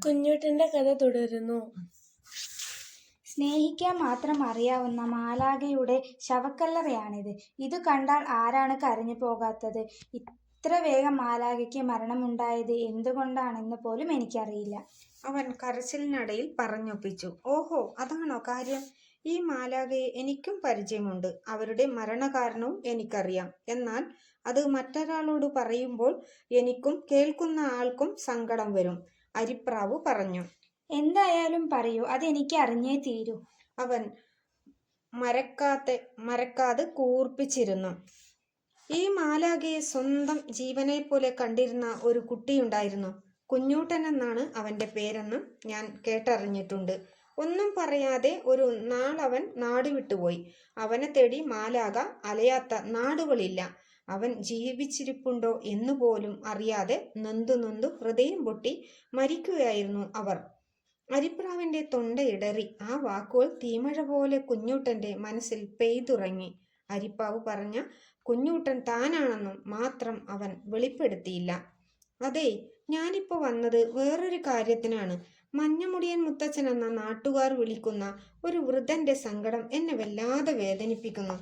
കുഞ്ഞൂട്ടൻ്റെ കഥ തുടരുന്നു. സ്നേഹിക്കാൻ മാത്രം അറിയാവുന്ന മാലാഖയുടെ ശവക്കല്ലറയാണിത്. ഇതു കണ്ടാൽ ആരാണ് കരഞ്ഞു പോകാത്തത്? ഇത്ര വേഗം മാലാഖയ്ക്ക് മരണമുണ്ടായത് എന്തുകൊണ്ടാണെന്ന് പോലും എനിക്കറിയില്ല. അവൻ കരച്ചിലിനിടയിൽ പറഞ്ഞൊപ്പിച്ചു. ഓഹോ, അതാണോ കാര്യം? ഈ മാലാഖയെ എനിക്കും പരിചയമുണ്ട്. അവരുടെ മരണകാരണവും എനിക്കറിയാം. എന്നാൽ അത് മറ്റൊരാളോട് പറയുമ്പോൾ എനിക്കും കേൾക്കുന്ന ആൾക്കും സങ്കടം വരും, അരിപ്രാവ് പറഞ്ഞു. എന്തായാലും പറയൂ, അതെനിക്ക് അറിഞ്ഞേ തീരൂ. അവൻ മരക്കാതെ കൂർപ്പിച്ചിരുന്നു. ഈ മാലാഖയെ സ്വന്തം ജീവനെ പോലെ കണ്ടിരുന്ന ഒരു കുട്ടിയുണ്ടായിരുന്നു. കുഞ്ഞൂട്ടൻ എന്നാണ് അവന്റെ പേരെന്ന് ഞാൻ കേട്ടറിഞ്ഞിട്ടുണ്ട്. ഒന്നും പറയാതെ ഒരു നാളവൻ നാട് വിട്ടുപോയി. അവനെ തേടി മാലാഖ അലയാത്ത നാടുകളില്ല. അവൻ ജീവിച്ചിരിപ്പുണ്ടോ എന്നുപോലും അറിയാതെ നൊന്തു ഹൃദയം പൊട്ടി മരിക്കുകയായിരുന്നു അവർ. അരിപ്രാവിന്റെ തൊണ്ടയിടറി. ആ വാക്കുകൾ തീമഴ പോലെ കുഞ്ഞൂട്ടന്റെ മനസ്സിൽ പെയ്തുറങ്ങി. അരിപ്പാവ് പറഞ്ഞ കുഞ്ഞൂട്ടൻ താനാണെന്നും മാത്രം അവൻ വെളിപ്പെടുത്തിയില്ല. അതെ, ഞാനിപ്പോ വന്നത് വേറൊരു കാര്യത്തിനാണ്. മഞ്ഞമുടിയൻ മുത്തച്ഛൻ എന്ന നാട്ടുകാർ വിളിക്കുന്ന ഒരു വൃദ്ധന്റെ സങ്കടം എന്നെ വല്ലാതെ വേദനിപ്പിക്കുന്നു.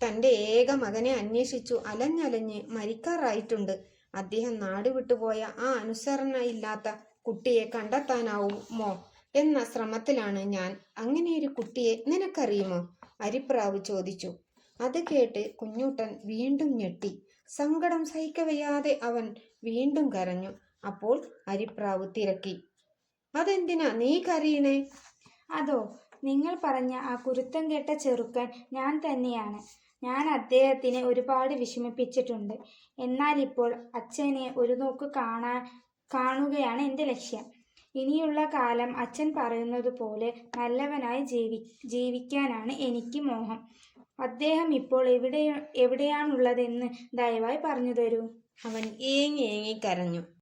തൻ്റെ ഏക മകനെ അന്വേഷിച്ചു അലഞ്ഞലഞ്ഞ് മരിക്കാറായിട്ടുണ്ട്. അദ്ദേഹം നാട് വിട്ടുപോയ ആ അനുസരണ ഇല്ലാത്ത കുട്ടിയെ കണ്ടെത്താനാവുമോ എന്ന ശ്രമത്തിലാണ് ഞാൻ. അങ്ങനെയൊരു കുട്ടിയെ നിനക്കറിയുമോ? അരിപ്രാവ് ചോദിച്ചു. അത് കേട്ട് കുഞ്ഞൂട്ടൻ വീണ്ടും ഞെട്ടി. സങ്കടം സഹിക്കവയ്യാതെ അവൻ വീണ്ടും കരഞ്ഞു. അപ്പോൾ അരിപ്രാവ് തിരക്കി. അതെന്തിനാ നീ കരയണേ? അതോ, നിങ്ങൾ പറഞ്ഞ ആ കുരുത്തം കെട്ട ചെറുക്കൻ ഞാൻ തന്നെയാണ്. ഞാൻ അദ്ദേഹത്തിനെ ഒരുപാട് വിഷമിപ്പിച്ചിട്ടുണ്ട്. എന്നാൽ ഇപ്പോൾ അച്ഛനെ ഒരു നോക്ക് കാണുകയാണ് എൻ്റെ ലക്ഷ്യം. ഇനിയുള്ള കാലം അച്ഛൻ പറയുന്നത് പോലെ നല്ലവനായി ജീവിക്കാനാണ് എനിക്ക് മോഹം. അദ്ദേഹം ഇപ്പോൾ എവിടെയാണുള്ളതെന്ന് ദയവായി പറഞ്ഞു തരൂ. അവൻ ഏങ്ങി കരഞ്ഞു.